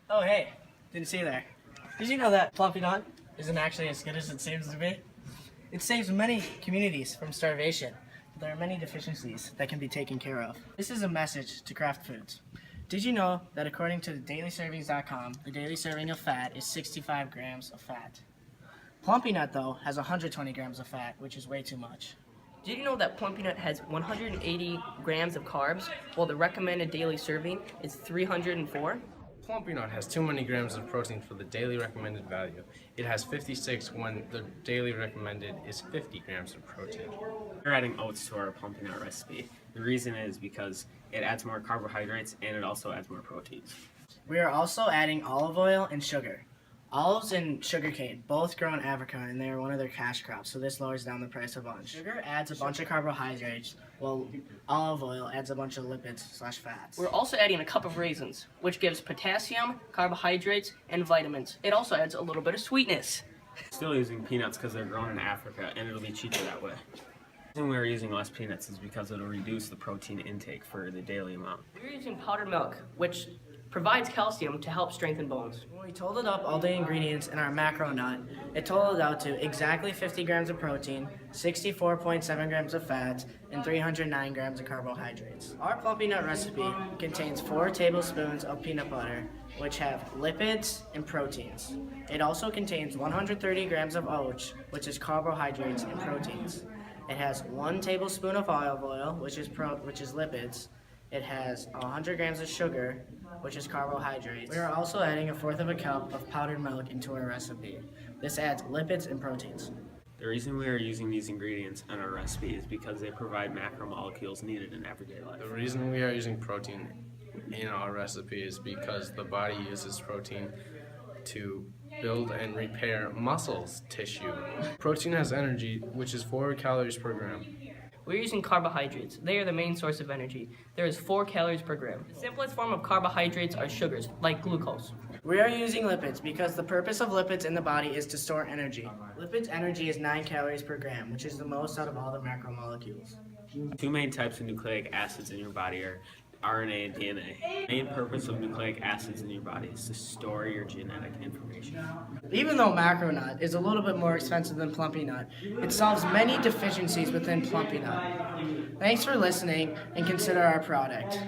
Oh hey, didn't see you there. Did you know that Plumpy'Nut isn't actually as good as it seems to be? It saves many communities from starvation, but there are many deficiencies that can be taken care of. This is a message to Kraft Foods. Did you know that according to dailyservings.com, the daily serving of fat is 65 grams of fat? Plumpy'Nut, though, has 120 grams of fat, which is way too much. Did you know that Plumpy'Nut has 180 grams of carbs, while the recommended daily serving is 304? Plumpy'Nut has too many grams of protein for the daily recommended value. It has 56 when the daily recommended is 50 grams of protein. We're adding oats to our Plumpy'Nut recipe. The reason is because it adds more carbohydrates and it also adds more proteins. We are also adding olive oil and sugar. Olives and sugarcane both grow in Africa, and they are one of their cash crops, so this lowers down the price a bunch. Sugar adds a bunch of carbohydrates, while olive oil adds a bunch of lipids/fats. We're also adding a cup of raisins, which gives potassium, carbohydrates, and vitamins. It also adds a little bit of sweetness. Still using peanuts because they're grown in Africa and it'll be cheaper that way. The reason we're using less peanuts is because it'll reduce the protein intake for the daily amount. We're using powdered milk, which provides calcium to help strengthen bones. When we totaled up all the ingredients in our macro nut, it totaled out to exactly 50 grams of protein, 64.7 grams of fat, and 309 grams of carbohydrates. Our Plumpy'Nut recipe contains 4 tablespoons of peanut butter, which have lipids and proteins. It also contains 130 grams of oats, which is carbohydrates and proteins. It has 1 tablespoon of olive oil, which is lipids. It has 100 grams of sugar, which is carbohydrates. We are also adding 1/4 of a cup of powdered milk into our recipe. This adds lipids and proteins. The reason we are using these ingredients in our recipe is because they provide macromolecules needed in everyday life. The reason we are using protein in our recipe is because the body uses protein to build and repair muscles tissue. Protein has energy, which is 4 calories per gram. We're using carbohydrates. They are the main source of energy. There is 4 calories per gram. The simplest form of carbohydrates are sugars, like glucose. We are using lipids because the purpose of lipids in the body is to store energy. Lipids energy is 9 calories per gram, which is the most out of all the macromolecules. 2 main types of nucleic acids in your body are RNA and DNA. The main purpose of nucleic acids in your body is to store your genetic information. Even though Macronut is a little bit more expensive than Plumpy'Nut, it solves many deficiencies within Plumpy'Nut. Thanks for listening and consider our product.